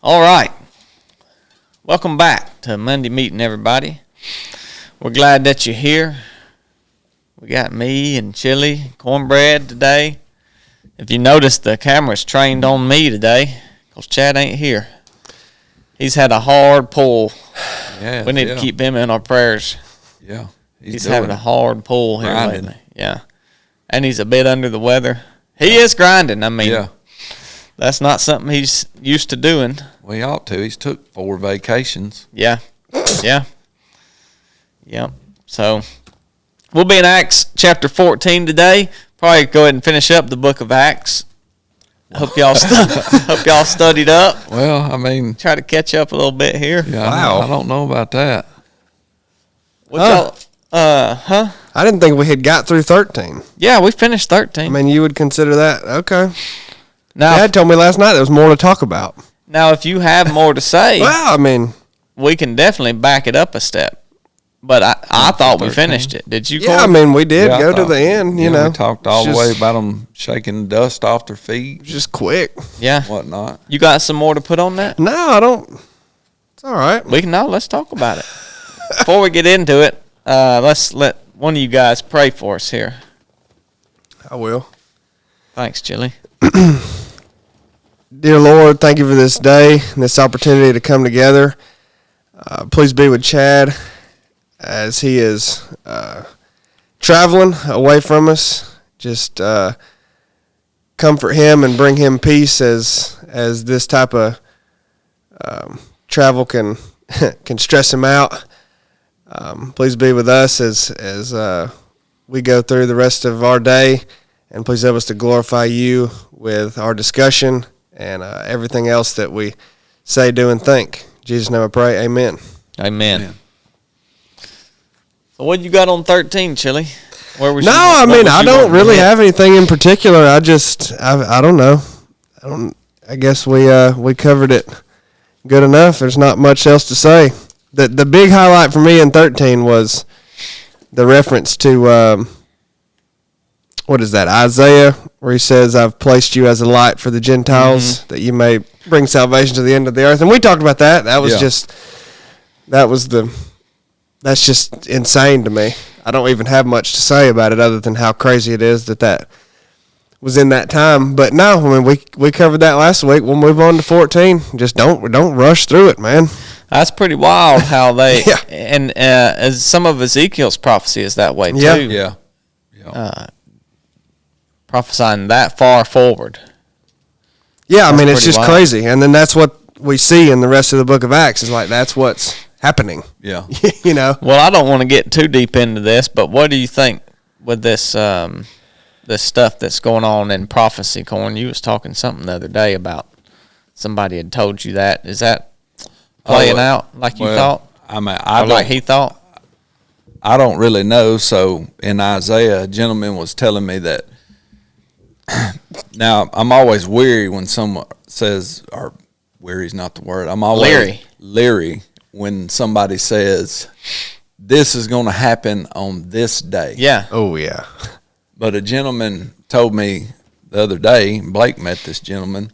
All right. Welcome back to Monday Meeting, everybody. We're glad that you're here. We got me and Chili, cornbread today. If you notice, the camera's trained on me today because Chad ain't here. He's had a hard pull. Yeah, we need to keep him in our prayers. Yeah. He's having a hard pull here lately. Yeah. And he's a bit under the weather. He is grinding. I mean, that's not something he's used to doing. Well, he ought to. He's took 4 vacations. Yeah. So we'll be in Acts chapter 14 today. Probably go ahead and finish up the book of Acts. Hope y'all studied up. Well, I mean, try to catch up a little bit here. Yeah, wow. I don't know about that. I didn't think we had got through 13. Yeah, we finished 13. I mean, you would consider that okay. Now, Dad told me last night there was more to talk about. Now, if you have more to say, well, I mean, we can definitely back it up a step. But I thought 13. We finished it. Did you? Yeah, I mean, we did go to the end. You know, we talked all the way about them shaking the dust off their feet, just quick. Yeah, whatnot. You got some more to put on that? No, I don't. It's all right. Let's talk about it. Before we get into it, let's let one of you guys pray for us here. I will. Thanks, Chili. Dear Lord, thank you for this day and this opportunity to come together. Please be with Chad as he is traveling away from us. Just comfort him and bring him peace as this type of travel can stress him out. Please be with us as we go through the rest of our day, and please help us to glorify you with our discussion and everything else that we say, do, and think. In Jesus' name I pray, amen. Amen. So what you got on 13, Chili? I don't really have anything in particular. I don't know. I guess we covered it good enough. There's not much else to say. The big highlight for me in 13 was the reference to what is that, Isaiah, where he says, I've placed you as a light for the Gentiles, that you may bring salvation to the end of the earth. And we talked about that. That's just insane to me. I don't even have much to say about it other than how crazy it is that was in that time. But no, I mean, we covered that last week. We'll move on to 14. Just don't rush through it, man. That's pretty wild how they and as some of Ezekiel's prophecy is that way too. Yeah. Prophesying that far forward. Yeah, I mean, it's just wild. Crazy. And then that's what we see in the rest of the book of Acts is like that's what's happening. Yeah. You know. Well, I don't want to get too deep into this, but what do you think with this this stuff that's going on in prophecy, Corn? You was talking something the other day about somebody had told you that. Is that playing out like you thought? I mean, like he thought? I don't really know. So in Isaiah, a gentleman was telling me that. Now, I'm always weary when someone says, or weary's not the word. I'm always leery when somebody says, this is going to happen on this day. Yeah. Oh, yeah. But a gentleman told me the other day, Blake met this gentleman,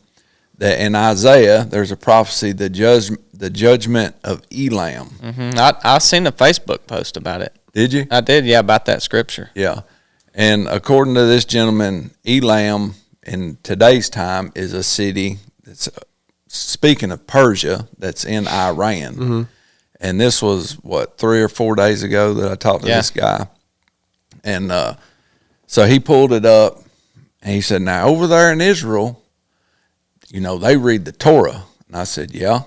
that in Isaiah, there's a prophecy, the judgment of Elam. Mm-hmm. I seen a Facebook post about it. Did you? I did, yeah, about that scripture. Yeah. And according to this gentleman, Elam in today's time is a city that's, speaking of Persia, that's in Iran. Mm-hmm. And this was, 3 or 4 days ago that I talked to this guy. And so he pulled it up, and he said, now, over there in Israel, they read the Torah. And I said, yeah.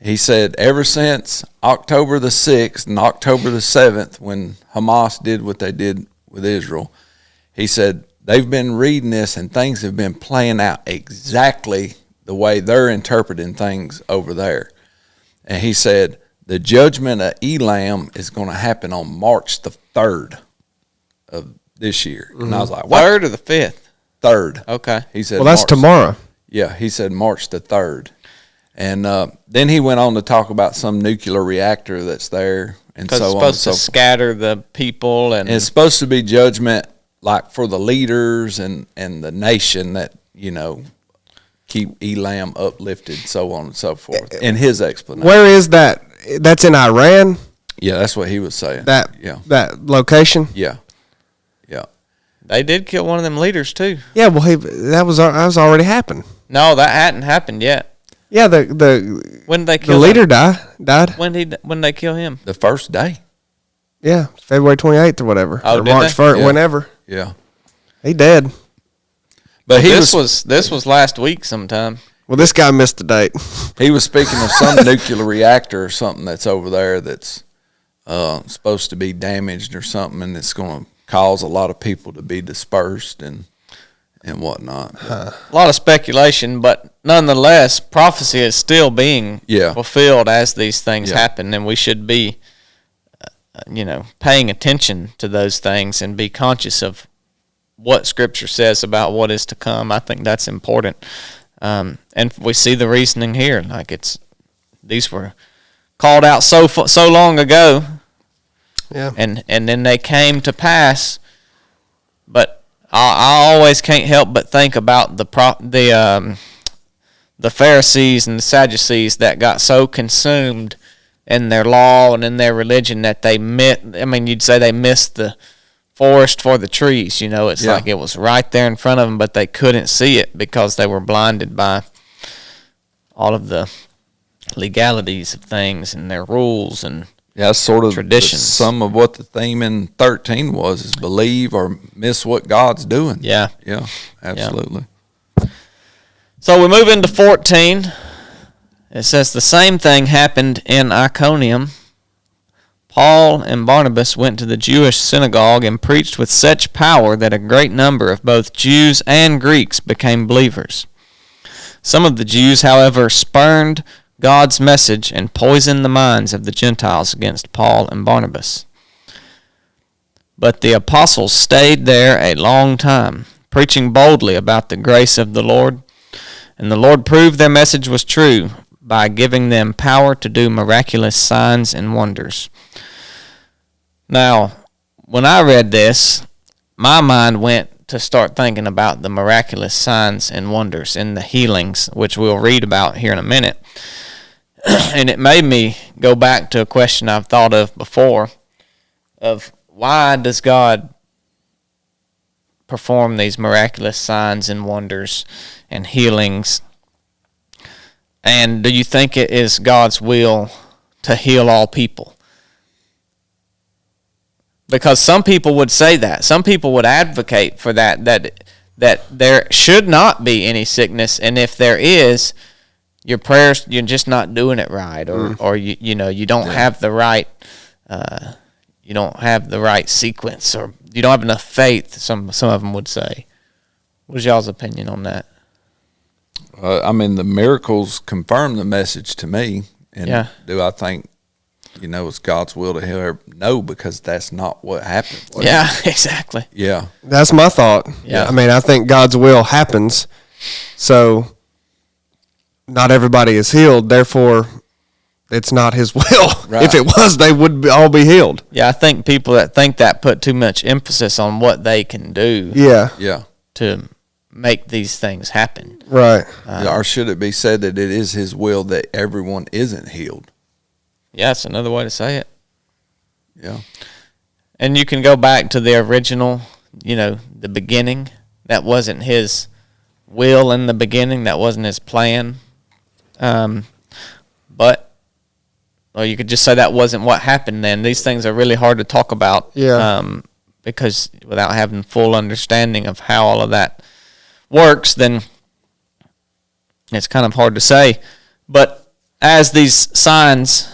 He said, ever since October the 6th and October the 7th, when Hamas did what they did with Israel, he said, they've been reading this and things have been playing out exactly the way they're interpreting things over there. And he said, the judgment of Elam is going to happen on March the 3rd of this year. Mm-hmm. And I was like, what? 3rd or the 5th? 3rd. Okay. He said, well, that's tomorrow. Yeah, he said March the 3rd. And then he went on to talk about some nuclear reactor that's there. And so it's supposed to scatter the people. And it's supposed to be judgment like for the leaders and the nation that, keep Elam uplifted, so on and so forth. In his explanation. Where is that? That's in Iran? Yeah, that's what he was saying. That location? Yeah. They did kill one of them leaders too. Yeah, well, that was already happened. No, that hadn't happened yet. Yeah, when did they kill the leader him? died. When they kill him? The first day. Yeah, February 28th or whatever. Oh, or did March they? 1st, Yeah. whenever. Yeah. He dead. But this was last week sometime. Well, this guy missed the date. He was speaking of some nuclear reactor or something that's over there that's supposed to be damaged or something, and it's going to cause a lot of people to be dispersed and whatnot. A lot of speculation, but nonetheless, prophecy is still being fulfilled as these things happen, and we should be, paying attention to those things and be conscious of what Scripture says about what is to come. I think that's important. And we see the reasoning here. Like these were called out so long ago, and then they came to pass. But I always can't help but think about the Pharisees and the Sadducees that got so consumed in their law and in their religion that you'd say they missed the forest for the trees. It's like it was right there in front of them, but they couldn't see it because they were blinded by all of the legalities of things and their rules and that's sort of traditions. Some of what the theme in 13 was is believe or miss what God's doing. Yeah, absolutely. So we move into 14. It says the same thing happened in Iconium. Paul and Barnabas went to the Jewish synagogue and preached with such power that a great number of both Jews and Greeks became believers. Some of the Jews, however, spurned God's message and poisoned the minds of the Gentiles against Paul and Barnabas. But the apostles stayed there a long time, preaching boldly about the grace of the Lord, and the Lord proved their message was true by giving them power to do miraculous signs and wonders. Now, when I read this, my mind went to start thinking about the miraculous signs and wonders and the healings, which we'll read about here in a minute. And it made me go back to a question I've thought of before, of why does God perform these miraculous signs and wonders and healings? And do you think it is God's will to heal all people? Because some people would say that. Some people would advocate for that there should not be any sickness, and if there is, your prayers, you're just not doing it right, or you don't have the right sequence, or you don't have enough faith. Some of them would say. What's y'all's opinion on that? The miracles confirm the message to me, and do I think it's God's will to heal her? No, because that's not what happened. Yeah, exactly. Yeah, that's my thought. Yeah, I think God's will happens, so not everybody is healed, therefore it's not his will. Right. If it was, they would all be healed. Yeah, I think people that think that put too much emphasis on what they can do to make these things happen. Right. Or should it be said that it is his will that everyone isn't healed? Yeah, that's another way to say it. Yeah. And you can go back to the original, the beginning. That wasn't his will in the beginning. That wasn't his plan. Or you could just say that wasn't what happened then. These things are really hard to talk about because without having full understanding of how all of that works, then it's kind of hard to say. But as these signs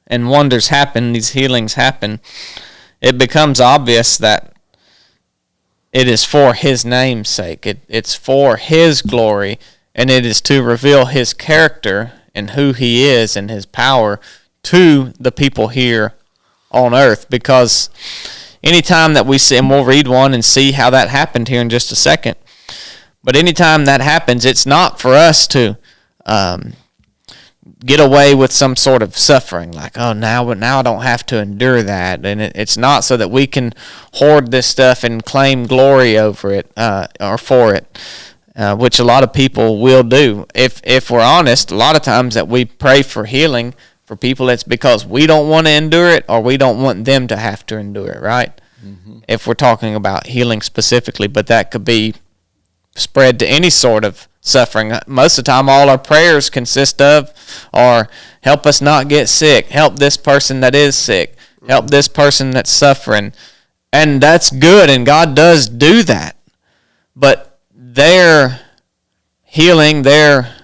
and wonders happen, these healings happen, it becomes obvious that it is for his name's sake. It's for his glory, and it is to reveal his character and who he is and his power to the people here on earth. Because anytime that we see, and we'll read one and see how that happened here in just a second, but anytime that happens, it's not for us to get away with some sort of suffering, like, oh, now I don't have to endure that. And it's not so that we can hoard this stuff and claim glory over it or for it. which a lot of people will do. If we're honest, a lot of times that we pray for healing for people, it's because we don't want to endure it or we don't want them to have to endure it, right? Mm-hmm. If we're talking about healing specifically, but that could be spread to any sort of suffering. Most of the time, all our prayers consist of are help us not get sick, help this person that is sick, help this person that's suffering. And that's good, and God does do that. But their healing, their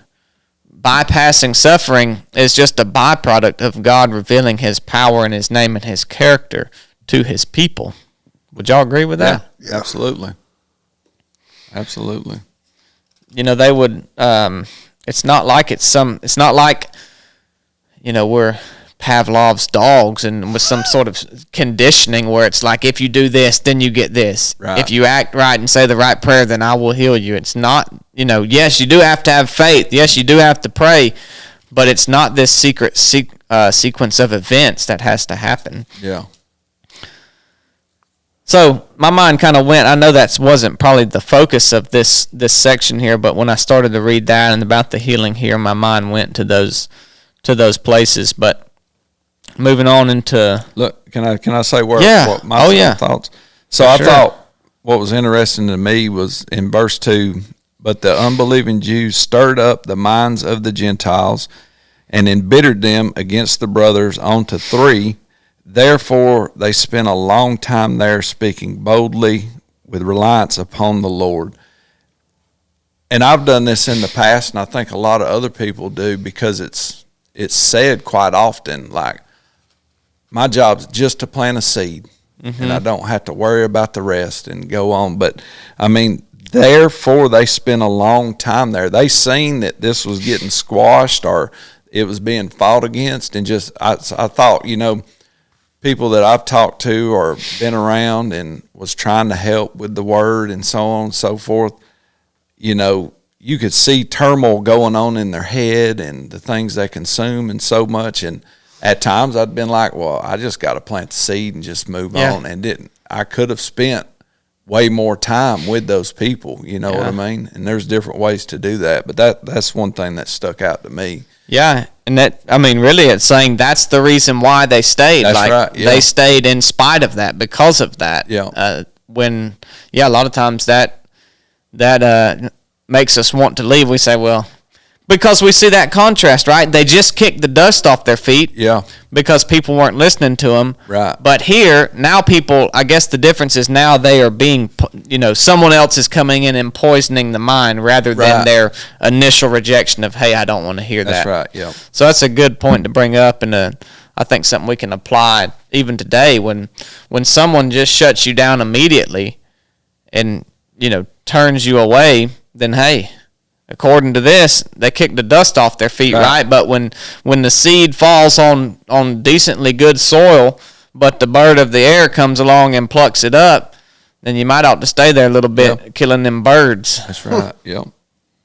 bypassing suffering is just a byproduct of God revealing his power and his name and his character to his people. Would y'all agree with that? Yeah, absolutely. Absolutely. You know, they would, it's not like we're Pavlov's dogs and with some sort of conditioning where it's like, if you do this, then you get this. Right. If you act right and say the right prayer, then I will heal you. It's not, yes, you do have to have faith. Yes, you do have to pray, but it's not this secret sequence of events that has to happen. Yeah. So my mind kind of went, I know that wasn't probably the focus of this section here, but when I started to read that and about the healing here, my mind went to those places. But moving on into... Look, can I say what my thoughts? So I thought what was interesting to me was in verse 2, but the unbelieving Jews stirred up the minds of the Gentiles and embittered them against the brothers on to 3. Therefore, they spent a long time there speaking boldly with reliance upon the Lord. And I've done this in the past, and I think a lot of other people do, because it's said quite often, like, my job's just to plant a seed, and I don't have to worry about the rest and go on. But, I mean, therefore, they spent a long time there. They seen that this was getting squashed or it was being fought against, and I thought, people that I've talked to or been around and was trying to help with the word and so on and so forth, you could see turmoil going on in their head and the things they consume and so much. And at times I'd been like, well, I just got to plant the seed and just move on, and didn't. I could have spent way more time with those people, what I mean? And there's different ways to do that, but that's one thing that stuck out to me. Yeah, and really it's saying that's the reason why they stayed. That's right, yeah. They stayed in spite of that, because of that. Yeah. A lot of times that makes us want to leave. We say, well, because we see that contrast, right? They just kicked the dust off their feet. Yeah. Because people weren't listening to them. Right. But here, now people, I guess the difference is now they are being, someone else is coming in and poisoning the mind rather than their initial rejection of, hey, I don't want to hear that. That's right, yeah. So that's a good point to bring up, and I think something we can apply even today when someone just shuts you down immediately and, turns you away, then, hey, according to this, they kick the dust off their feet, right? But when the seed falls on decently good soil, but the bird of the air comes along and plucks it up, then you might ought to stay there a little bit, killing them birds. That's right, yep.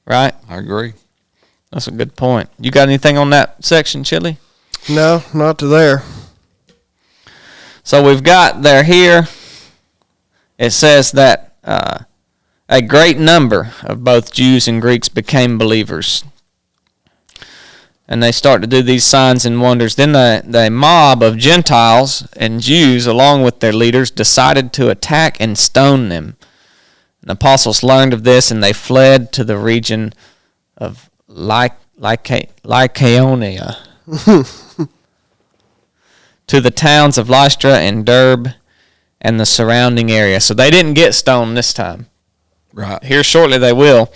Right? I agree. That's a good point. You got anything on that section, Chili? No, not to there. So we've got there here, it says that a great number of both Jews and Greeks became believers. And they start to do these signs and wonders. Then the mob of Gentiles and Jews, along with their leaders, decided to attack and stone them. And the apostles learned of this, and they fled to the region of Lycaonia, to the towns of Lystra and Derbe and the surrounding area. So they didn't get stoned this time. Right. Here shortly they will.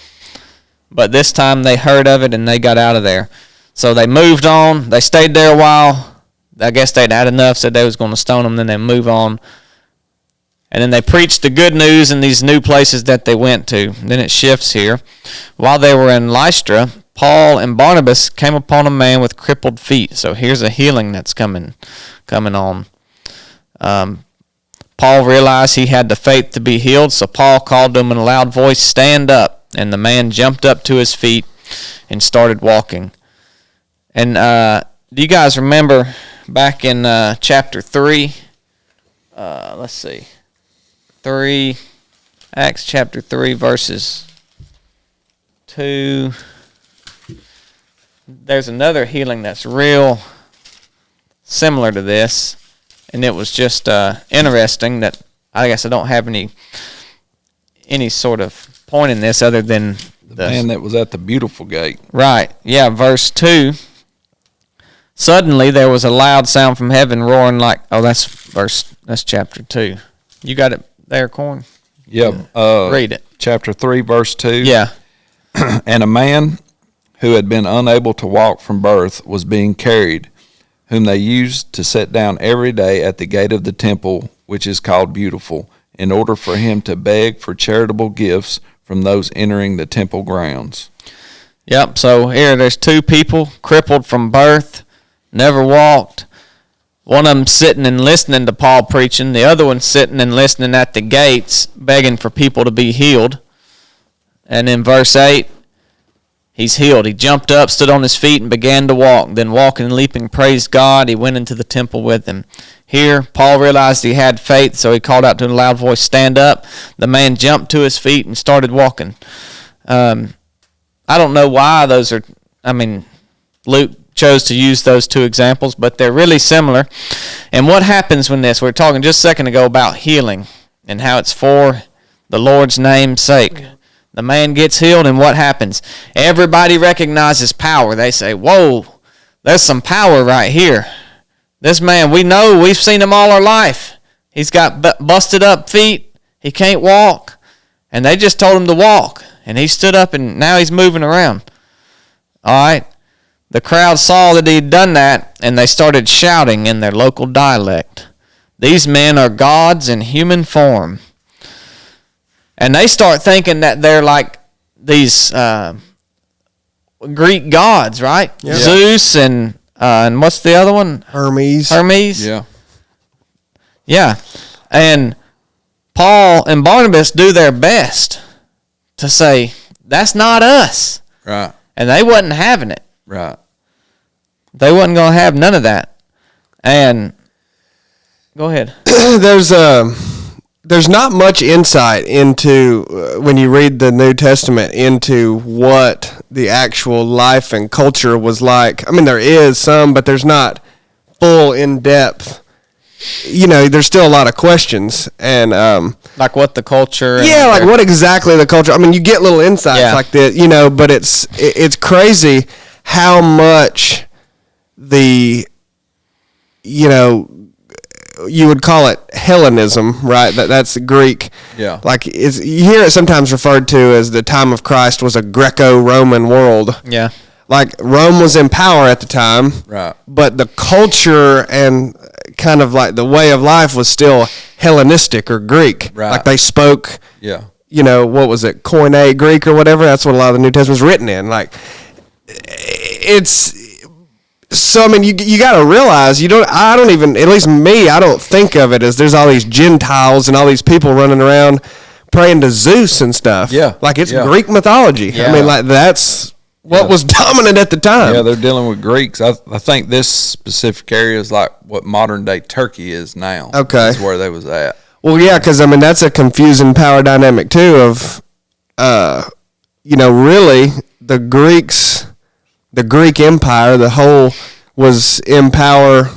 But this time they heard of it and they got out of there. So they moved on. They stayed there a while. I guess they'd had enough, said they was going to stone them, then they move on. And then they preached the good news in these new places that they went to. Then it shifts here. While they were in Lystra, Paul and Barnabas came upon a man with crippled feet. So here's a healing that's coming on. Paul realized he had the faith to be healed, so Paul called to him in a loud voice, "Stand up." And the man jumped up to his feet and started walking. And do you guys remember back in chapter 3? Let's see. Acts chapter 3, verses 2, there's another healing that's real similar to this, and it was just interesting that I guess I don't have any sort of point in this other than the man that was at the beautiful gate. Right. Yeah, verse 2. Suddenly there was a loud sound from heaven roaring like, that's chapter 2. You got it there, Corn? Yeah. Read it. Chapter 3, verse 2. Yeah. And a man who had been unable to walk from birth was being carried, whom they used to set down every day at the gate of the temple, which is called Beautiful, in order for him to beg for charitable gifts from those entering the temple grounds. Yep, so here there's 2 people crippled from birth, never walked. One of them sitting and listening to Paul preaching. The other one sitting and listening at the gates, begging for people to be healed. And in verse 8, he's healed. He jumped up, stood on his feet, and began to walk. Then walking and leaping, praised God. He went into the temple with him. Here, Paul realized he had faith, so he called out to a loud voice, "Stand up." The man jumped to his feet and started walking. I don't know why Luke chose to use those 2 examples, but they're really similar. And what happens when this? We were talking just a second ago about healing and how it's for the Lord's name's sake. The man gets healed, and what happens? Everybody recognizes power. They say, whoa, there's some power right here. This man, we've seen him all our life. He's got busted up feet. He can't walk. And they just told him to walk. And he stood up, and now he's moving around. All right. The crowd saw that he'd done that, and they started shouting in their local dialect, "These men are gods in human form." And they start thinking that they're like these Greek gods, right? Yeah. Zeus and what's the other one? Hermes. Yeah. Yeah. And Paul and Barnabas do their best to say, that's not us. Right. And they wasn't having it. Right. They wasn't going to have none of that. And go ahead. There's not much insight into, when you read the New Testament, into what the actual life and culture was like. I mean, there is some, but there's not full in-depth. There's still a lot of questions. And like what the culture. Yeah, like what exactly the culture. I mean, you get little insights like that, but it's crazy how much you would call it Hellenism, right? That's Greek. Yeah. Like you hear it sometimes referred to as the time of Christ was a Greco-Roman world. Yeah. Like Rome was in power at the time. Right. But the culture and kind of like the way of life was still Hellenistic or Greek. Right. Like they spoke. Yeah. What was it? Koine Greek or whatever. That's what a lot of the New Testament was written in. Like it's. So, I mean, you got to realize, I don't even, at least me, I don't think of it as there's all these Gentiles and all these people running around praying to Zeus and stuff. Yeah. Like it's Greek mythology. Yeah. I mean, like that's what was dominant at the time. Yeah, they're dealing with Greeks. I think this specific area is like what modern day Turkey is now. Okay. That's where they was at. Well, yeah, because, I mean, that's a confusing power dynamic, too, of, really the Greeks, the Greek Empire, the whole was in power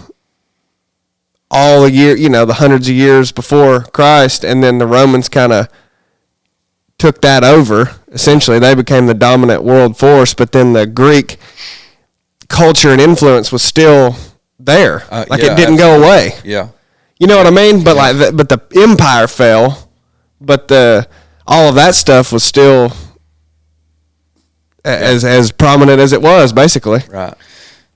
all the year, the hundreds of years before Christ, and then the Romans kind of took that over. Essentially, they became the dominant world force, but then the Greek culture and influence was still there. It didn't go away. Yeah. You know what I mean? But but the empire fell, but all of that stuff was still as prominent as it was, basically. Right.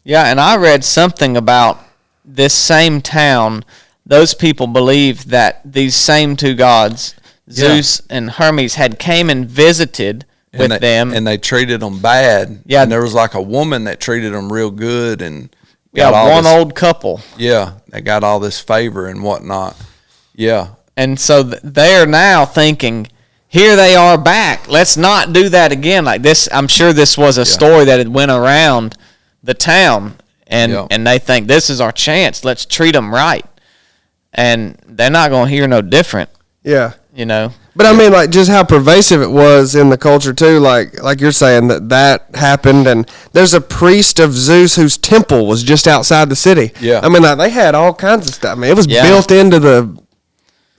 Yeah, and I read something about this same town. Those people believed that these same 2 gods, Zeus and Hermes, had came and visited with them. And they treated them bad. Yeah. And there was like a woman that treated them real good. And old couple. Yeah, they got all this favor and whatnot. Yeah. And so they're now thinking, here they are back. Let's not do that again. Like this, I'm sure this was a story that had went around the town, and they think this is our chance. Let's treat them right. And they're not going to hear no different. Yeah. you know. But I mean, like, just how pervasive it was in the culture too. Like you're saying that happened, and there's a priest of Zeus whose temple was just outside the city. Yeah. I mean, like, they had all kinds of stuff. I mean, it was built into the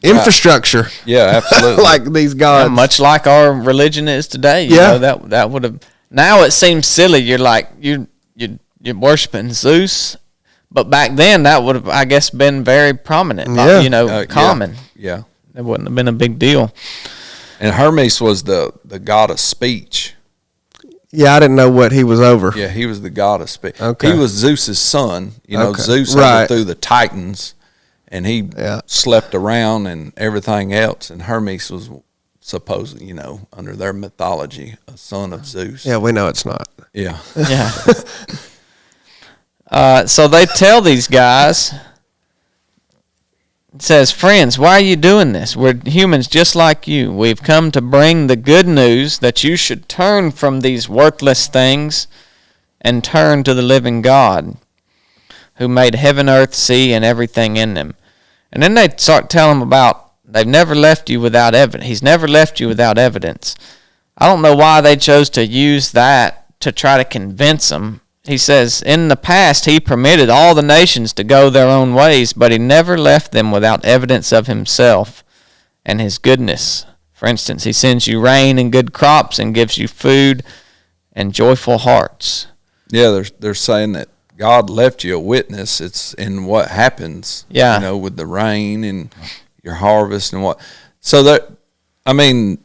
infrastructure. Yeah, absolutely. Like these gods, much like our religion is today. You know, that would have. Now it seems silly. You're like you're worshiping Zeus, but back then that would have, I guess, been very prominent. Yeah. You know, common. Yeah. It wouldn't have been a big deal. And Hermes was the god of speech. Yeah, I didn't know what he was over. Yeah, he was the god of speech. Okay. He was Zeus's son. You know, Okay. Zeus overthrew the Titans, and he slept around and everything else. And Hermes was supposedly, you know, under their mythology, a son of Zeus. Yeah, we know it's not. Yeah. Yeah. So they tell these guys, it says, "Friends, why are you doing this? We're humans just like you. We've come to bring the good news that you should turn from these worthless things and turn to the living God, who made heaven, earth, sea, and everything in them." And then they start telling them about they've never left you without evidence. He's never left you without evidence. I don't know why they chose to use that to try to convince them. He says, in the past, he permitted all the nations to go their own ways, but he never left them without evidence of himself and his goodness. For instance, he sends you rain and good crops and gives you food and joyful hearts. Yeah, they're saying that God left you a witness. It's in what happens, you know, with the rain and your harvest and what. So that, I mean,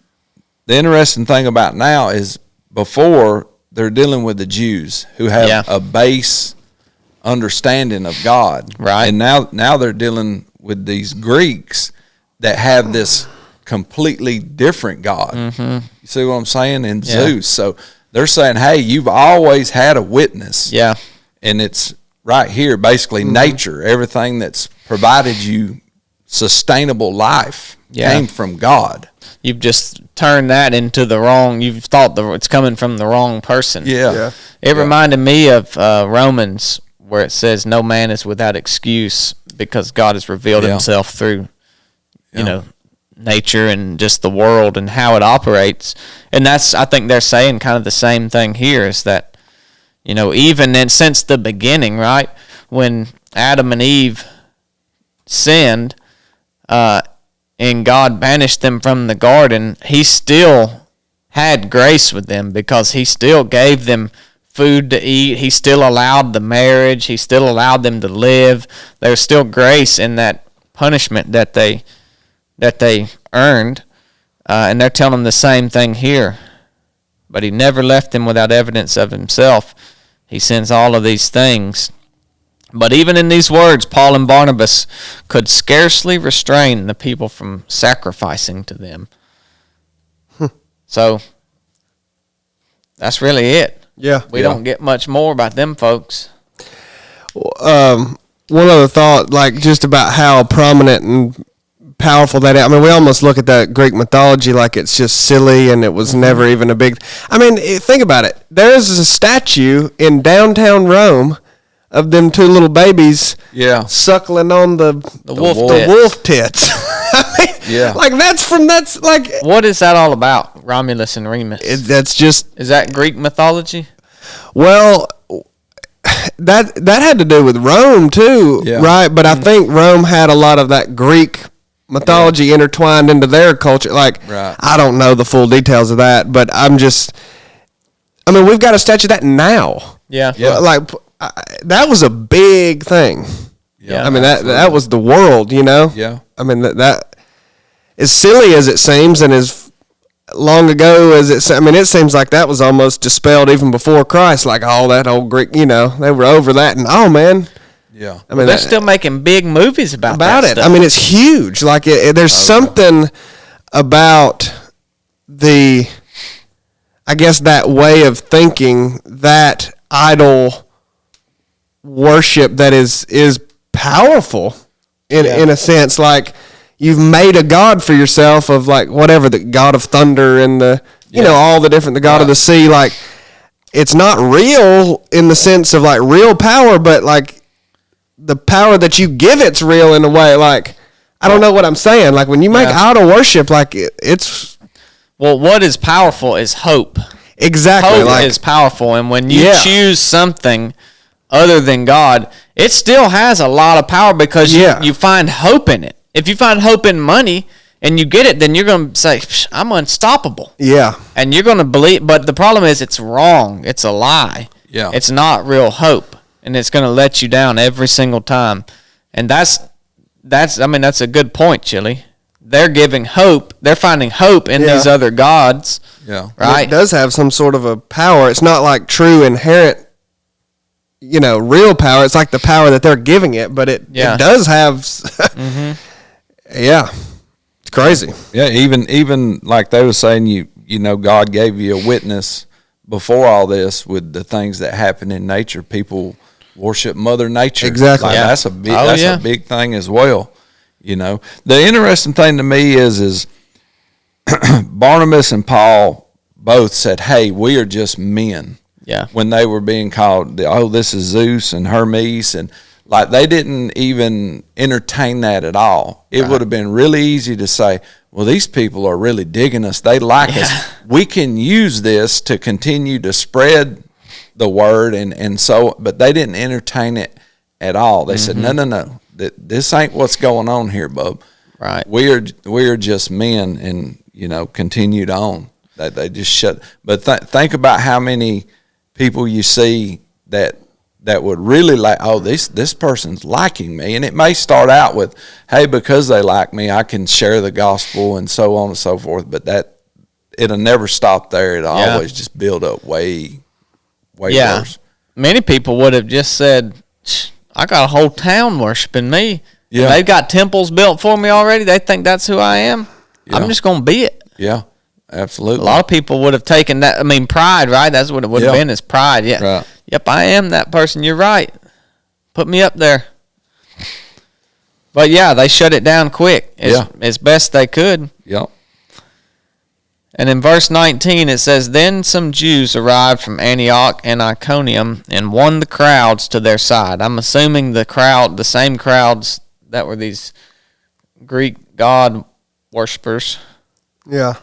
the interesting thing about now is before they're dealing with the Jews who have a base understanding of God. Right. And now they're dealing with these Greeks that have this completely different God. Mm-hmm. You see what I'm saying? In Zeus. So they're saying, hey, you've always had a witness. Yeah. And it's right here, basically nature. Everything that's provided you sustainable life came from God. You've just turned that into the wrong. You've thought it's coming from the wrong person. Yeah. It reminded me of Romans, where it says, "No man is without excuse because God has revealed Himself through, you know, nature and just the world and how it operates." And that's, I think, they're saying kind of the same thing here. Is that, you know, even since the beginning, right, when Adam and Eve sinned, and God banished them from the garden, He still had grace with them because He still gave them food to eat. He still allowed the marriage. He still allowed them to live. There's still grace in that punishment that they earned, and they're telling the same thing here. But He never left them without evidence of Himself. He sends all of these things. But even in these words, Paul and Barnabas could scarcely restrain the people from sacrificing to them. So that's really it. Yeah. We don't get much more about them folks. One other thought, like, just about how prominent and powerful that is. I mean, we almost look at that Greek mythology like it's just silly and it was never even a big... I mean, think about it. There is a statue in downtown Rome of them two little babies suckling on the wolf tits. I mean, like, that's like... What is that all about, Romulus and Remus? That's just... Is that Greek mythology? Well, that had to do with Rome too, right? But I think Rome had a lot of that Greek mythology intertwined into their culture. Like, I don't know the full details of that, but I mean, we've got a statue of that now. Yeah. Like, that was a big thing. Yeah. I mean, that was the world, you know? Yeah. I mean, that as silly as it seems and as long ago as it seems like that was almost dispelled even before Christ, like all that old Greek, you know, they were over that. And, oh, man. Yeah. I mean, they're still making big movies about that it. stuff. I mean, it's huge. Like, there's something about I guess, that way of thinking, that idol worship that is powerful in a sense. Like, you've made a god for yourself of, like, whatever, the god of thunder and the you know, all the different, the god of the sea. Like, it's not real in the sense of, like, real power, but, like, the power that you give it's real in a way. Like, I don't know what I'm saying. Like when you make idol worship, like it's. Well, what is powerful is hope. Exactly. Hope is powerful, and when you choose something other than God, it still has a lot of power because you find hope in it. If you find hope in money and you get it, then you're going to say, I'm unstoppable. Yeah. And you're going to believe, but the problem is it's wrong. It's a lie. Yeah. It's not real hope, and it's going to let you down every single time. And that's a good point, Chili. They're giving hope. They're finding hope in these other gods. Yeah. Right. It does have some sort of a power. It's not like true inherent, real power. It's like the power that they're giving it, but it does have. Mm-hmm. Yeah. It's crazy. Yeah. Even like they were saying, God gave you a witness before all this with the things that happen in nature. People worship Mother Nature. Exactly. Like, that's a big thing as well. The interesting thing to me is Barnabas and Paul both said, hey, we are just men. Yeah. When they were being called, this is Zeus and Hermes, and like they didn't even entertain that at all. It would have been really easy to say, well, these people are really digging us. They like us. We can use this to continue to spread the word, and so, but they didn't entertain it at all. They said, no. This ain't what's going on here, bub. Right. We are just men, and continued on. They just shut. But think about how many people you see that would really like. Oh, this person's liking me, and it may start out with, hey, because they like me, I can share the gospel and so on and so forth. But it'll never stop there. It'll always just build up way worse. Many people would have just said, I got a whole town worshiping me. Yeah. They've got temples built for me already. They think that's who I am. Yeah. I'm just going to be it. Yeah, absolutely. A lot of people would have taken that. I mean, pride, right? That's what it would have been, is pride. Yeah. Right. Yep, I am that person. You're right. Put me up there. But, they shut it down quick as best they could. Yep. And in verse 19, it says, Then some Jews arrived from Antioch and Iconium and won the crowds to their side. I'm assuming the same crowds that were these Greek god worshippers. Yeah.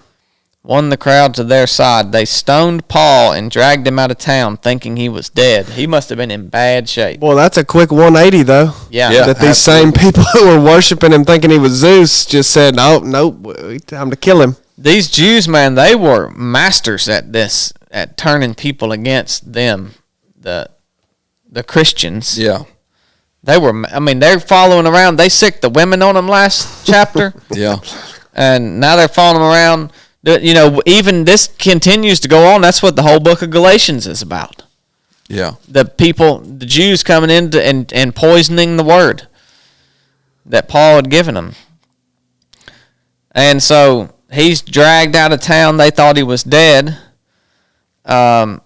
Won the crowd to their side. They stoned Paul and dragged him out of town thinking he was dead. He must have been in bad shape. Well, that's a quick 180, though. Yeah. That these same people who were worshiping him thinking he was Zeus just said, nope, time to kill him. These Jews, man, they were masters at this, at turning people against them, the Christians. Yeah. They're following around. They sicked the women on them last chapter. Yeah. And now they're following them around. Even this continues to go on. That's what the whole book of Galatians is about. Yeah. The Jews coming in and poisoning the word that Paul had given them. And so he's dragged out of town. They thought he was dead. But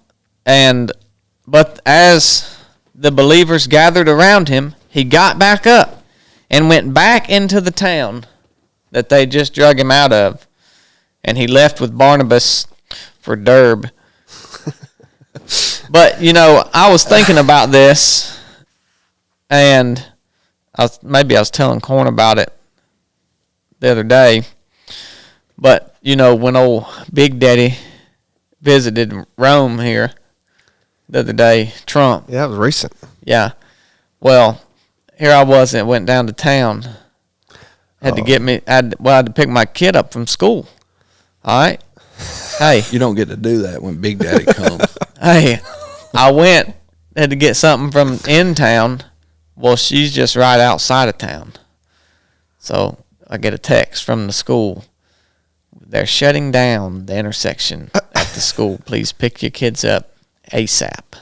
as the believers gathered around him, he got back up and went back into the town that they just drug him out of. And he left with Barnabas for Derbe. But, I was thinking about this, and I was telling Corn about it the other day. But, when old Big Daddy visited Rome here the other day, Trump. Yeah, it was recent. Yeah. Well, here I was and went down to town. I had to pick my kid up from school. All right? Hey. You don't get to do that when Big Daddy comes. Hey, had to get something from in town. Well, she's just right outside of town. So I get a text from the school. They're shutting down the intersection at the school. Please pick your kids up ASAP.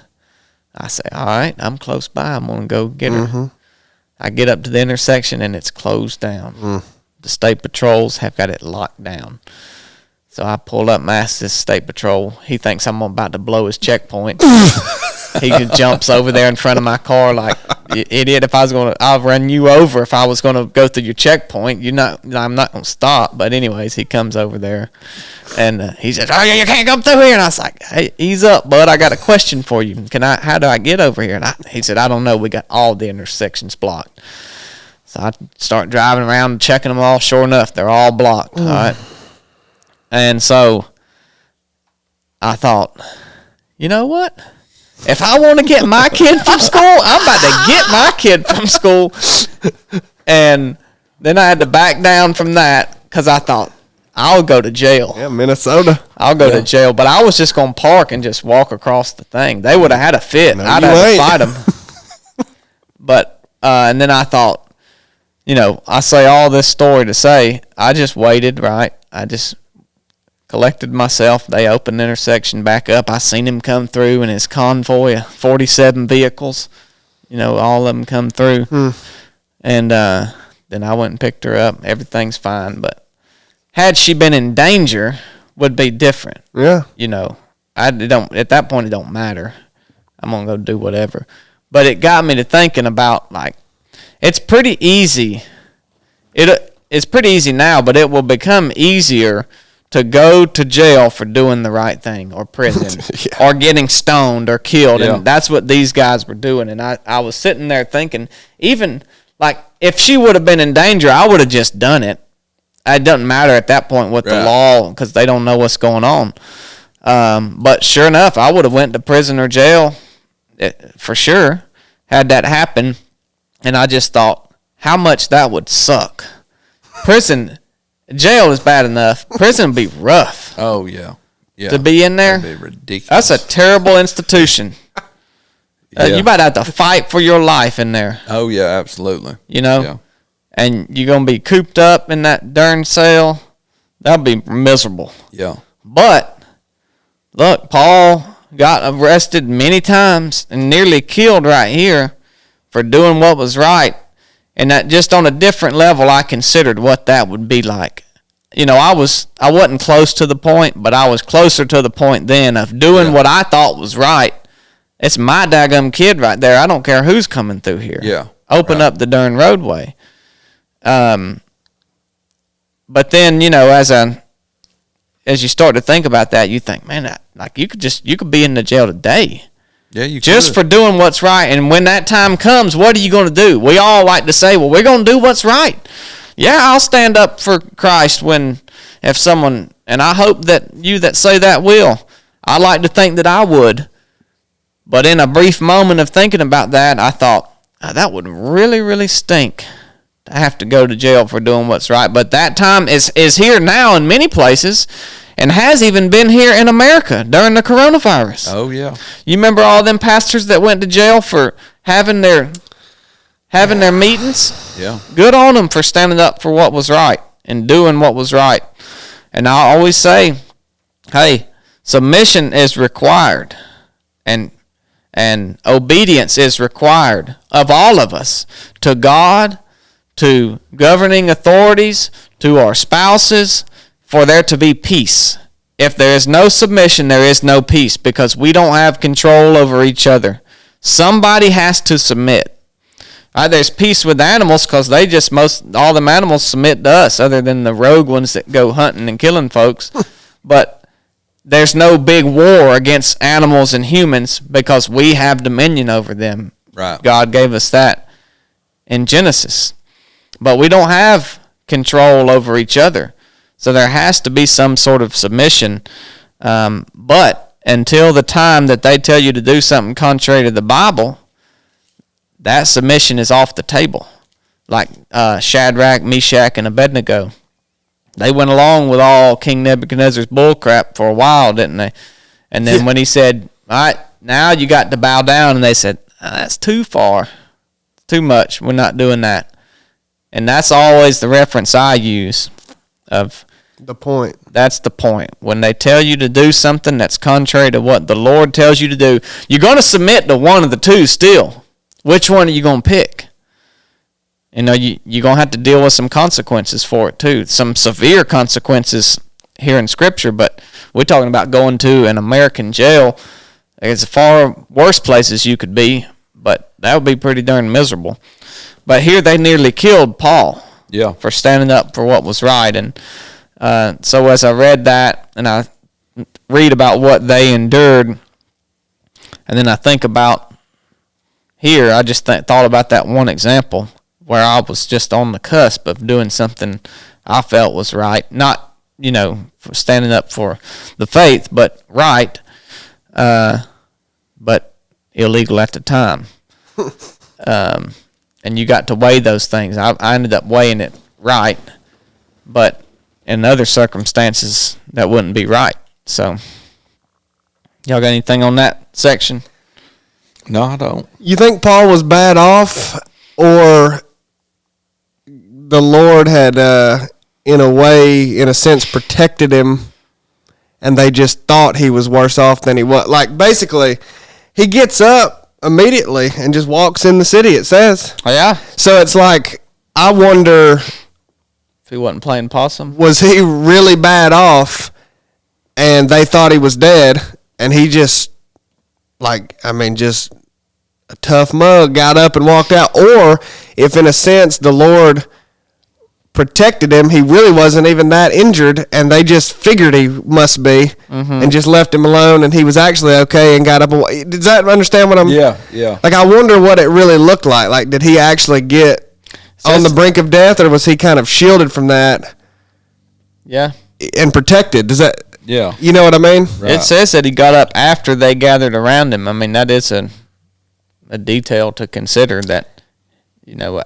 I say, all right, I'm close by. I'm going to go get her. Mm-hmm. I get up to the intersection, and it's closed down. The state patrols have got it locked down. So I pull up and ask this state patrol. He thinks I'm about to blow his checkpoint. He jumps over there in front of my car like, you idiot, I'll run you over if I was going to go through your checkpoint. I'm not going to stop. But anyways, he comes over there, and he says, oh, you can't come through here. And I was like, hey, ease up, bud. I got a question for you. How do I get over here? And he said, I don't know. We got all the intersections blocked. So I start driving around and checking them all. Sure enough, they're all blocked. All right. And so I thought, you know what? If I want to get my kid from school, I'm about to get my kid from school. And then I had to back down from that because I thought, I'll go to jail. Yeah, Minnesota. I'll go to jail. But I was just going to park and just walk across the thing. They would have had a fit. No, I'd have to fight them. But, and then I thought, you know, I say all this story to say, I just waited, right? I just collected myself. They opened the intersection back up. I seen him come through in his convoy of 47 vehicles. You know, all of them come through. And then I went and picked her up. Everything's fine. But had she been in danger, would be different. Yeah. You know, at that point, it don't matter. I'm going to go do whatever. But it got me to thinking about, like, it's pretty easy. It's pretty easy now, but it will become easier to go to jail for doing the right thing, or prison, or getting stoned or killed. And that's what these guys were doing. And I was sitting there thinking, even, like, if she would have been in danger, I would have just done it. It doesn't matter at that point with the law, because they don't know what's going on. But sure enough, I would have went to prison or jail for sure had that happen. And I just thought how much that would suck. Jail is bad enough. Prison would be rough. Oh, yeah. To be in there. That'd be ridiculous. That's a terrible institution. You might have to fight for your life in there. Oh, yeah, absolutely. You know? Yeah. And you're going to be cooped up in that darn cell. That'd be miserable. Yeah. But, look, Paul got arrested many times and nearly killed right here for doing what was right. And that just on a different level, I considered what that would be like. You know, I wasn't close to the point, but I was closer to the point then of doing what I thought was right. It's my daggum kid right there. I don't care who's coming through here. Yeah. Open up the darn roadway. But then, you know, as you start to think about that, you think, man, you could be in the jail today. Yeah, you just for doing what's right. And when that time comes, what are you going to do? We all like to say, well, we're going to do what's right. Yeah, I'll stand up for Christ if someone, and I hope that you that say that will. I like to think that I would. But in a brief moment of thinking about that, I thought, that would really, really stink to have to go to jail for doing what's right. But that time is here now in many places, and has even been here in America during the coronavirus. Oh, yeah. You remember all them pastors that went to jail for having their meetings? Yeah. Good on them for standing up for what was right and doing what was right. And I always say, hey, submission is required, and obedience is required of all of us, to God, to governing authorities, to our spouses, for there to be peace. If there is no submission, there is no peace, because we don't have control over each other. Somebody has to submit. There's peace with animals, because all them animals submit to us, other than the rogue ones that go hunting and killing folks. But there's no big war against animals and humans, because we have dominion over them. Right. God gave us that in Genesis. But we don't have control over each other. So there has to be some sort of submission. But until the time that they tell you to do something contrary to the Bible, that submission is off the table. Like Shadrach, Meshach, and Abednego. They went along with all King Nebuchadnezzar's bullcrap for a while, didn't they? And then when he said, all right, now you got to bow down, and they said, that's too far. Too much. We're not doing that. And that's always the reference I use of the point. That's the point. When they tell you to do something that's contrary to what the Lord tells you to do, you're going to submit to one of the two still. Which one are you going to pick? You know, you're going to have to deal with some consequences for it too. Some severe consequences here in Scripture, but we're talking about going to an American jail. There's far worse places you could be, but that would be pretty darn miserable. But here they nearly killed Paul. Yeah. For standing up for what was right. And so as I read that, and I read about what they endured, and then I think about here, I just thought about that one example, where I was just on the cusp of doing something I felt was right. Not, for standing up for the faith, but right, but illegal at the time. And you got to weigh those things. I ended up weighing it right, but in other circumstances, that wouldn't be right. So, y'all got anything on that section? No, I don't. You think Paul was bad off, or the Lord had, in a sense, protected him, and they just thought he was worse off than he was? Like, basically, he gets up immediately and just walks in the city, it says. Oh, yeah? So it's like, I wonder, If he wasn't playing possum? was he really bad off, and they thought he was dead, and he just, just a tough mug, got up and walked out? Or if, in a sense, the Lord protected him, he really wasn't even that injured, and they just figured he must be, and just left him alone, and he was actually okay and got up and does that understand what I'm... Yeah. Like, I wonder what it really looked like. Like, did he actually get on the brink of death, or was he kind of shielded from that? Yeah. And protected? Does that... Yeah. You know what I mean? Right. It says that he got up after they gathered around him. I mean, that is a detail to consider, that,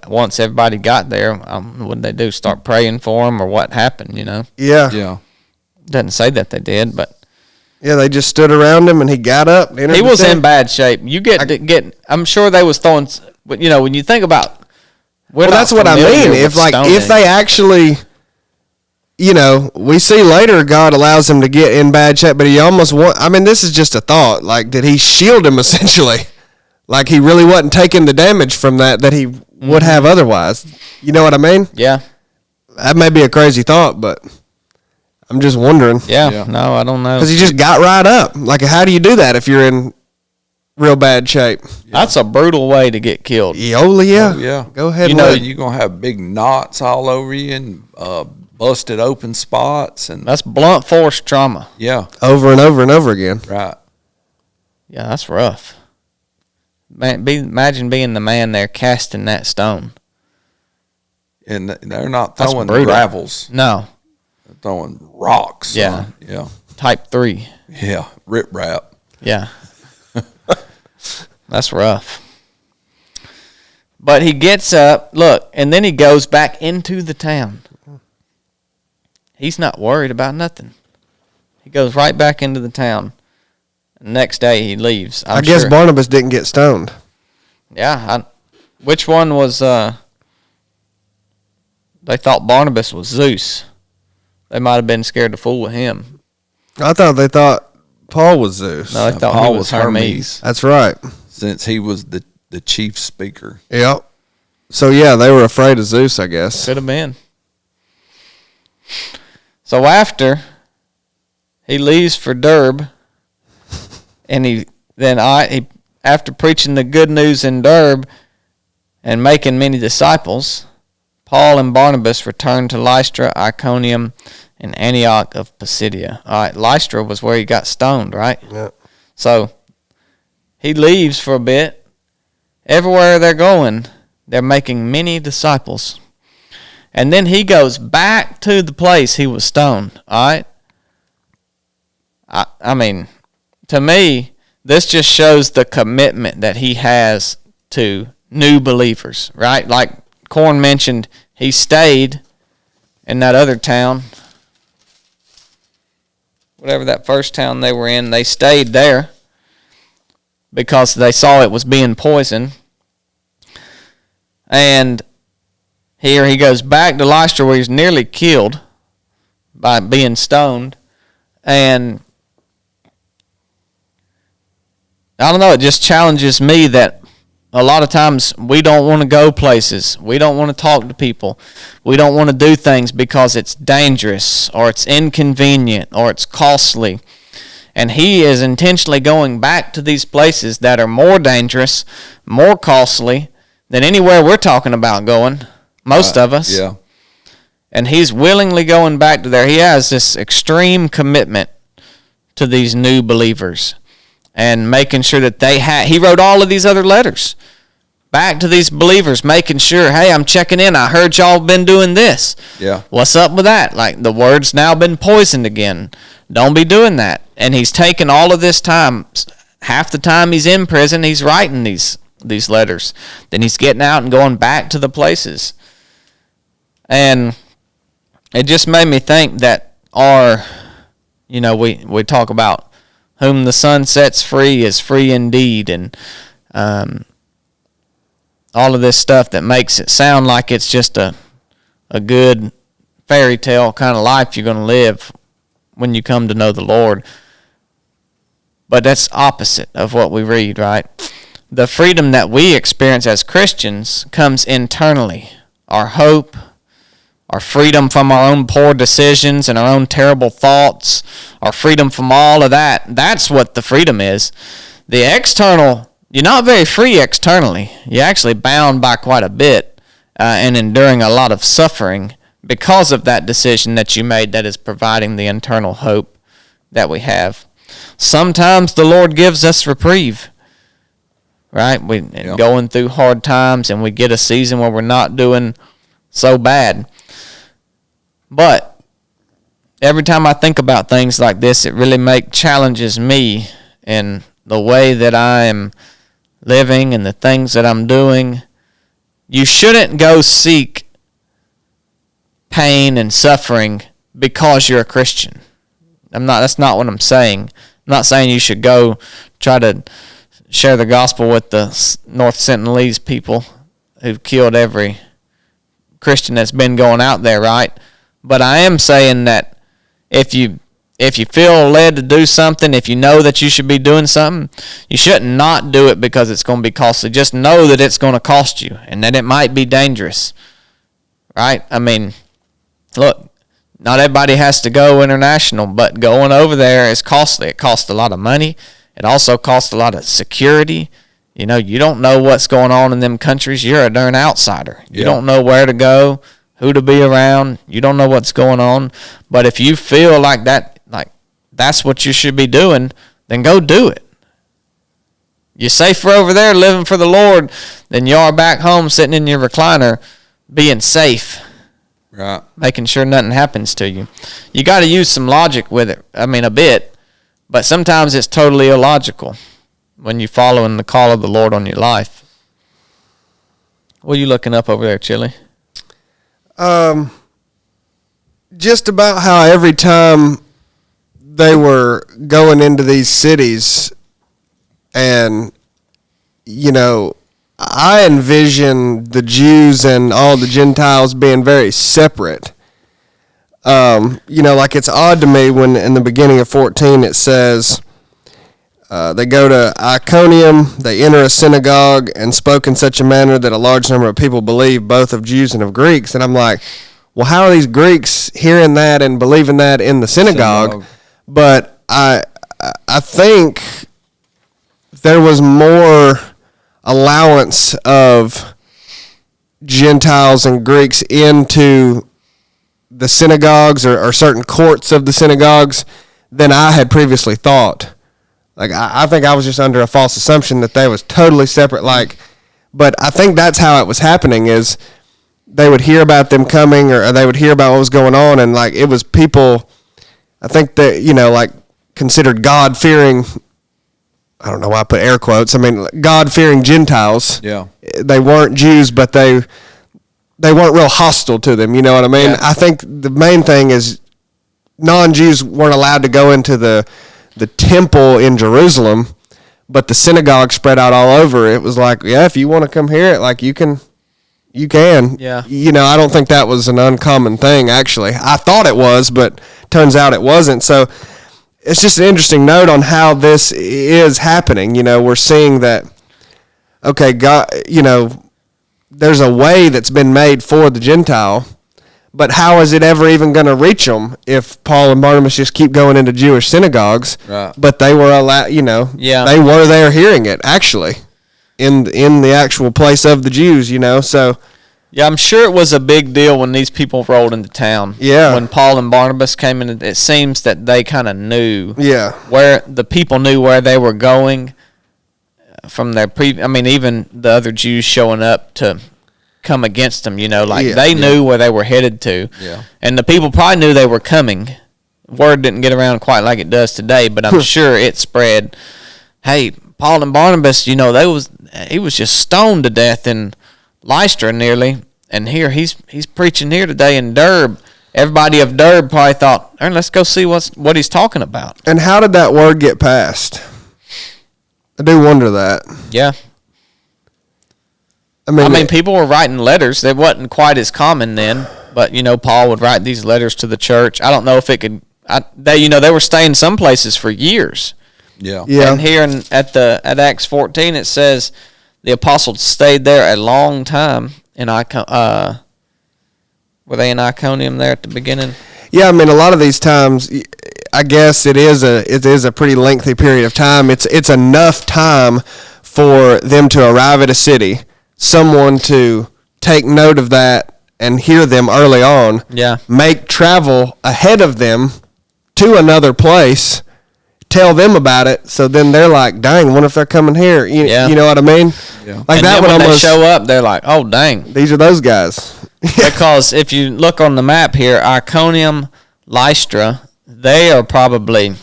once everybody got there, what did they do? Start praying for him, or what happened, Yeah. Yeah. Doesn't say that they did, but... Yeah, they just stood around him, and he got up. He was in bad shape. You get I'm sure they was throwing, when you think about... Well, that's what I mean. If they actually... we see later God allows him to get in bad shape, but he almost this is just a thought. Like, did he shield him essentially? Like, he really wasn't taking the damage from that he would have otherwise. You know what I mean? Yeah. That may be a crazy thought, but I'm just wondering. Yeah. No, I don't know. Because he just got right up. Like, how do you do that if you're in real bad shape? Yeah. That's a brutal way to get killed. Yeah. Oh, yeah. Go ahead. You're going to have big knots all over you and busted open spots. And that's blunt force trauma. Yeah. Over and over and over again. Right. Yeah, that's rough. Man, imagine being the man there casting that stone. And they're not throwing brutal. gravels. No. They're throwing rocks. Yeah. Yeah. Type 3. Yeah. Rip-rap. Yeah. That's rough. But he gets up, look, and then he goes back into the town. He's not worried about nothing. He goes right back into the town. Next day he leaves. I guess Barnabas didn't get stoned. Yeah. Which one was... they thought Barnabas was Zeus. They might have been scared to fool with him. I thought they thought Paul was Zeus. No, they thought Paul he was Hermes. That's right. Since he was the chief speaker. Yep. So, yeah, they were afraid of Zeus, I guess. Could have been. So after he leaves for Derbe, and after preaching the good news in Derbe and making many disciples, Paul and Barnabas returned to Lystra, Iconium, and Antioch of Pisidia. All right, Lystra was where he got stoned, right? Yeah. So he leaves for a bit. Everywhere they're going, they're making many disciples. And then he goes back to the place he was stoned, all right? I mean, to me, this just shows the commitment that he has to new believers, right? Like Corn mentioned, he stayed in that other town, whatever that first town they were in, they stayed there because they saw it was being poisoned. And here he goes back to Lystra where he's nearly killed by being stoned. And I don't know, it just challenges me that a lot of times we don't want to go places. We don't want to talk to people. We don't want to do things because it's dangerous or it's inconvenient or it's costly. And he is intentionally going back to these places that are more dangerous, more costly than anywhere we're talking about going, most of us. Yeah. And he's willingly going back to there. He has this extreme commitment to these new believers and making sure that he wrote all of these other letters back to these believers, making sure, hey, I'm checking in. I heard y'all been doing this. Yeah. What's up with that? Like, the word's now been poisoned again. Don't be doing that. And he's taken all of this time. Half the time he's in prison, he's writing these letters. Then he's getting out and going back to the places. And it just made me think that we talk about whom the Son sets free is free indeed, and all of this stuff that makes it sound like it's just a good fairy tale kind of life you're going to live when you come to know the Lord. But that's opposite of what we read, right? The freedom that we experience as Christians comes internally. Our hope, our freedom from our own poor decisions and our own terrible thoughts, our freedom from all of that, that's what the freedom is. The external, you're not very free externally. You're actually bound by quite a bit and enduring a lot of suffering because of that decision that you made that is providing the internal hope that we have. Sometimes the Lord gives us reprieve, right? Going through hard times, and we get a season where we're not doing so bad. But every time I think about things like this, it really challenges me in the way that I am living and the things that I'm doing. You shouldn't go seek pain and suffering because you're a Christian. That's not what I'm saying. I'm not saying you should go try to share the gospel with the North Sentinelese people who've killed every Christian that's been going out there, right? But I am saying that if you feel led to do something, if you know that you should be doing something, you shouldn't not do it because it's going to be costly. Just know that it's going to cost you and that it might be dangerous, right? I mean, look, not everybody has to go international, but going over there is costly. It costs a lot of money. It also costs a lot of security. You know, you don't know what's going on in them countries. You're a darn outsider. You don't know where to go, who to be around. You don't know what's going on. But if you feel like that's what you should be doing, then go do it. You're safer over there living for the Lord than you are back home sitting in your recliner being safe. Right. Making sure nothing happens to you. You got to use some logic with it. I mean, a bit. But sometimes it's totally illogical when you're following the call of the Lord on your life. What are you looking up over there, Chili? Just about how every time they were going into these cities, and, you know, I envision the Jews and all the Gentiles being very separate. You know, like, it's odd to me when in the beginning of 14 it says they go to Iconium, they enter a synagogue and spoke in such a manner that a large number of people believed, both of Jews and of Greeks. And I'm like, well, how are these Greeks hearing that and believing that in the synagogue? But I think there was more allowance of Gentiles and Greeks into the synagogues or certain courts of the synagogues than I had previously thought. Like, I think I was just under a false assumption that they was totally separate. But I think that's how it was happening, is they would hear about them coming, or they would hear about what was going on, and like, it was people, I think that, you know, like, considered God-fearing, I don't know why I put air quotes, I mean, God-fearing Gentiles. Yeah. They weren't Jews, but they weren't real hostile to them, you know what I mean? Yeah. I think the main thing is non-Jews weren't allowed to go into the temple in Jerusalem, but the synagogue spread out all over. It was like, yeah, if you want to come hear it, like, you can. Yeah. You know, I don't think that was an uncommon thing, actually. I thought it was, but turns out it wasn't. So it's just an interesting note on how this is happening. You know, we're seeing that, okay, God, you know, there's a way that's been made for the Gentile, but how is it ever even going to reach them if Paul and Barnabas just keep going into Jewish synagogues? Right. But they were allowed, you know, they were there hearing it, actually, in the actual place of the Jews, you know, so. Yeah, I'm sure it was a big deal when these people rolled into town. Yeah. When Paul and Barnabas came in, it seems that they kind of knew. Yeah. Where the people knew where they were going. from their even the other Jews showing up to come against them, they knew where they were headed to. Yeah. And the people probably knew they were coming. Word didn't get around quite like it does today, but I'm sure it spread. Hey, Paul and Barnabas, he was just stoned to death in Lystra nearly, and here he's preaching here today in Derbe. Everybody of Derbe probably thought, let's go see what he's talking about. And how did that word get passed? I do wonder that. Yeah. I mean, people were writing letters. They wasn't quite as common then, but Paul would write these letters to the church. I don't know if it could. They were staying some places for years. Yeah. And here at Acts 14, it says the apostles stayed there a long time were they in Iconium there at the beginning? Yeah, I mean, a lot of these times, I guess it is a pretty lengthy period of time. It's enough time for them to arrive at a city, someone to take note of that and hear them early on. Yeah. Make travel ahead of them to another place, tell them about it, so then they're like, dang, what if they're coming here? You know what I mean? Yeah. Like and that then when they show up, they're like, oh, dang. These are those guys. Because if you look on the map here, Iconium, Lystra, they are probably,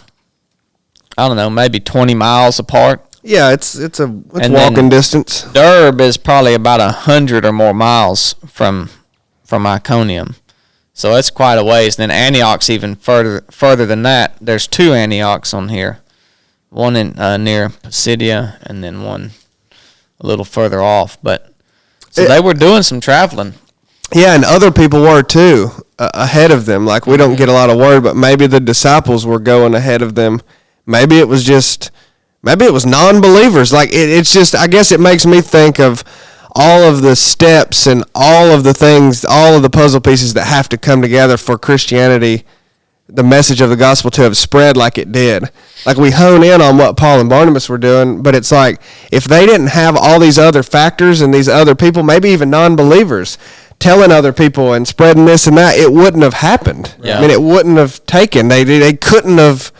I don't know, maybe 20 miles apart. Yeah, it's walking distance. Derbe is probably about 100 or more miles from Iconium. So it's quite a ways. Then Antioch's even further than that. There's 2 Antiochs on here. One in near Pisidia and then one a little further off. But so they were doing some traveling. Yeah, and other people were too, ahead of them. Like, we don't get a lot of word, but maybe the disciples were going ahead of them. Maybe it was non-believers. Like, it's just, I guess it makes me think of all of the steps and all of the things, all of the puzzle pieces that have to come together for Christianity, the message of the gospel to have spread like it did. Like, we hone in on what Paul and Barnabas were doing, but it's like, if they didn't have all these other factors and these other people, maybe even non-believers, telling other people and spreading this and that, it wouldn't have happened. Yeah. I mean, it wouldn't have taken. They couldn't have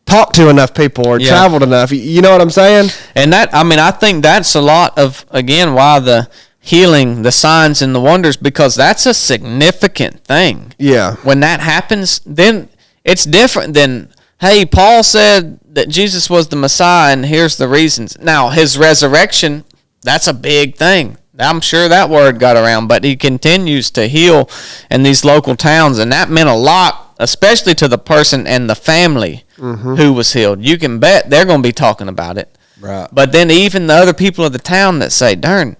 talked to enough people or traveled enough. You know what I'm saying? And I think that's a lot of, again, why the healing, the signs and the wonders, because that's a significant thing. Yeah. When that happens, then it's different than, hey, Paul said that Jesus was the Messiah and here's the reasons. Now, his resurrection, that's a big thing. I'm sure that word got around, but he continues to heal in these local towns, and that meant a lot, especially to the person and the family who was healed. You can bet they're going to be talking about it. Right. But then even the other people of the town that say, darn,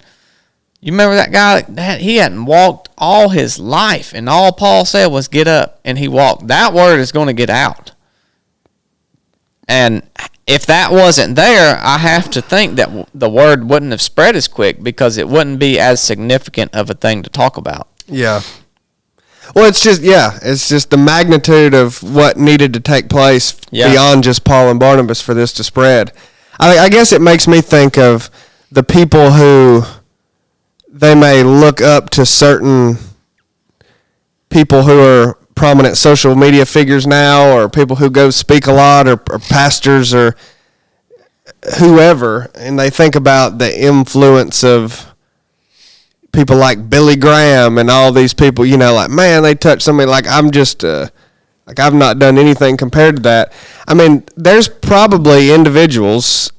you remember that guy? He hadn't walked all his life, and all Paul said was get up, and he walked. That word is going to get out. And if that wasn't there, I have to think that the word wouldn't have spread as quick because it wouldn't be as significant of a thing to talk about. Yeah. Well, it's just the magnitude of what needed to take place beyond just Paul and Barnabas for this to spread. I guess it makes me think of the people who they may look up to certain people who are prominent social media figures now, or people who go speak a lot, or pastors, or whoever, and they think about the influence of people like Billy Graham and all these people, like, man, they touch somebody, like, I'm just, like, I've not done anything compared to that. I mean, there's probably individuals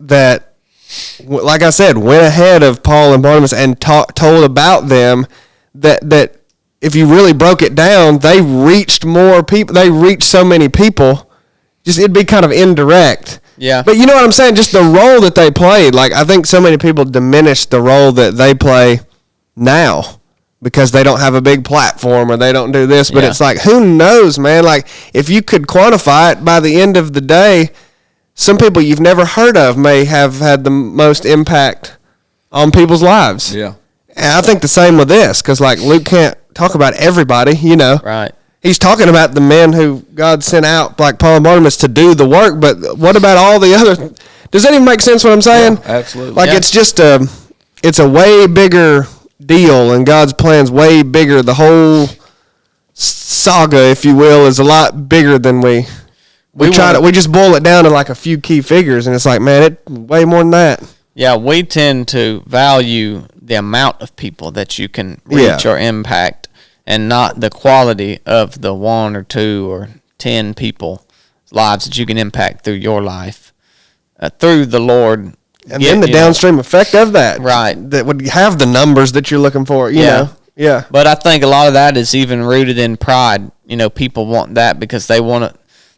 that, like I said, went ahead of Paul and Barnabas and told about them that if you really broke it down, they reached more people. They reached so many people. Just, it'd be kind of indirect. Yeah. But you know what I'm saying? Just the role that they played. Like, I think so many people diminish the role that they play now because they don't have a big platform or they don't do this. But it's like, who knows, man? Like, if you could quantify it, by the end of the day, some people you've never heard of may have had the most impact on people's lives. Yeah. And I think the same with this, because, like, Luke can't talk about everybody, Right. He's talking about the men who God sent out, like Paul and Barnabas, to do the work, but what about all the other? Does that even make sense what I'm saying? Yeah, absolutely. Like, it's just it's a way bigger deal, and God's plan's way bigger. The whole saga, if you will, is a lot bigger than we We just boil it down to like a few key figures, and it's like, man, it way more than that. Yeah, we tend to value the amount of people that you can reach or impact, and not the quality of the 1 or 2 or 10 people lives that you can impact through your life, through the Lord. And then the downstream effect of that. Right. That would have the numbers that you're looking for, you know. Yeah. But I think a lot of that is even rooted in pride. You know, people want that because they want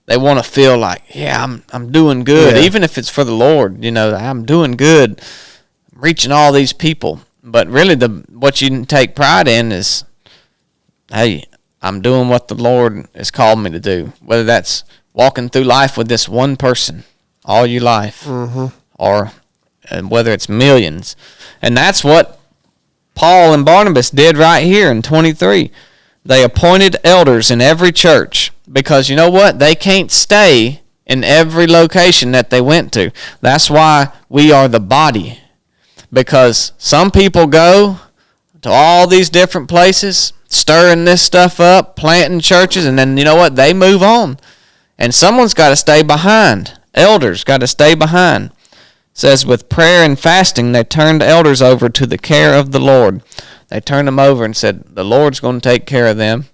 to feel like, yeah, I'm doing good. Yeah. Even if it's for the Lord, you know, I'm doing good. I'm reaching all these people. But really what you can take pride in is, hey, I'm doing what the Lord has called me to do. Whether that's walking through life with this one person all your life, or whether it's millions. And that's what Paul and Barnabas did right here in 23. They appointed elders in every church because, you know what? They can't stay in every location that they went to. That's why we are the body. Because some people go to all these different places, stirring this stuff up, planting churches, and then, you know what? They move on. And someone's got to stay behind. Elders got to stay behind. It says, with prayer and fasting, they turned elders over to the care of the Lord. They turned them over and said, the Lord's going to take care of them,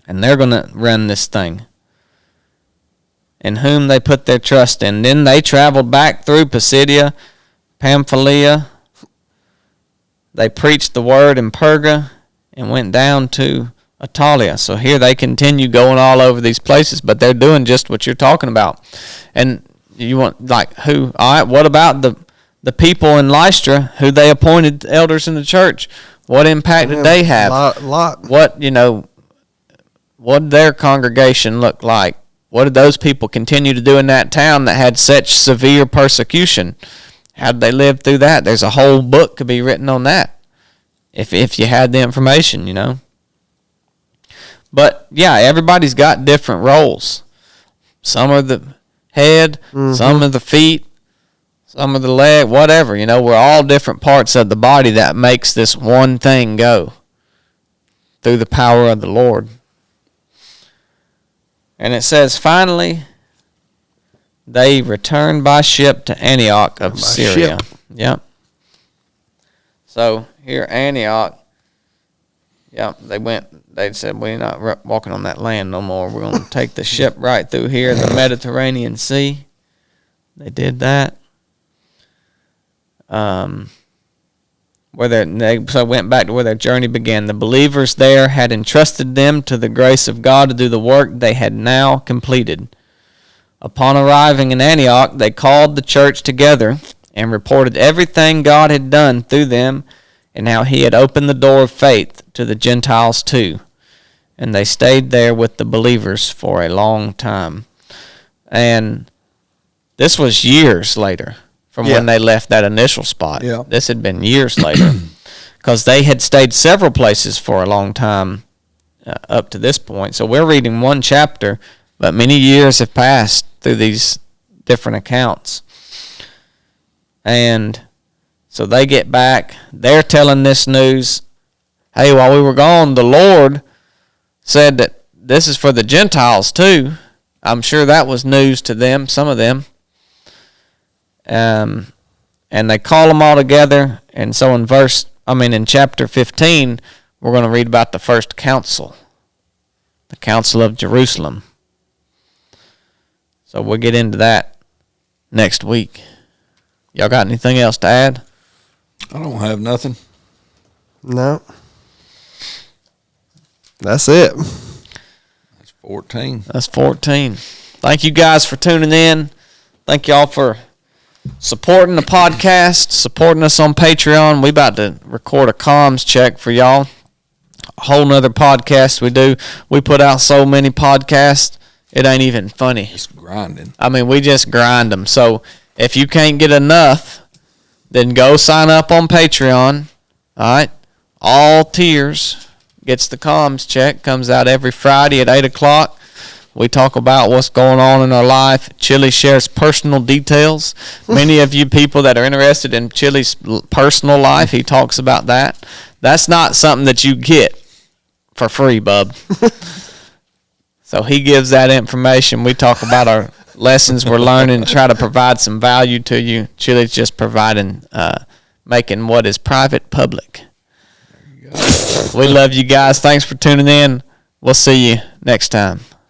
and they're going to run this thing, in whom they put their trust in. Then they traveled back through Pisidia, Pamphylia. They preached the word in Perga and went down to Italia. So here they continue going all over these places, but they're doing just what you're talking about. And you want, like, who? All right, what about the people in Lystra who they appointed elders in the church? What impact did they have? Lot. What, you know, what did their congregation look like? What did those people continue to do in that town that had such severe persecution? How did they live through that? There's a whole book could be written on that if you had the information, you know. But, yeah, everybody's got different roles. Some are the head, some are the feet, some are the leg, whatever. You know, we're all different parts of the body that makes this one thing go through the power of the Lord. And it says, finally, they returned by ship to Antioch of Syria. Yep. So here, Antioch, they said, we're not walking on that land no more. We're going to take the ship right through here, the Mediterranean Sea. They did that. They went back to where their journey began. The believers there had entrusted them to the grace of God to do the work they had now completed. Upon arriving in Antioch, they called the church together and reported everything God had done through them and how he had opened the door of faith to the Gentiles too. And they stayed there with the believers for a long time. And this was years later from when they left that initial spot. Yeah. This had been years later because they had stayed several places for a long time up to this point. So we're reading one chapter, but many years have passed through these different accounts. And so they get back. They're telling this news. Hey, while we were gone, the Lord said that this is for the Gentiles too. I'm sure that was news to them, some of them. And they call them all together. And so in chapter 15, we're going to read about the first council, the Council of Jerusalem. So we'll get into that next week. Y'all got anything else to add? I don't have nothing. No. That's it. That's 14. That's 14. Thank you guys for tuning in. Thank y'all for supporting the podcast, supporting us on Patreon. We about to record a comms check for y'all. A whole nother podcast we do. We put out so many podcasts, it ain't even funny. Just grinding. I mean, we just grind them. So if you can't get enough, then go sign up on Patreon. All right? All tiers gets the comms check. Comes out every Friday at 8 o'clock. We talk about what's going on in our life. Chili shares personal details. Many of you people that are interested in Chili's personal life, he talks about that. That's not something that you get for free, bub. So he gives that information. We talk about our lessons we're learning, try to provide some value to you. Chili's just providing, making what is private public. We love you guys. Thanks for tuning in. We'll see you next time.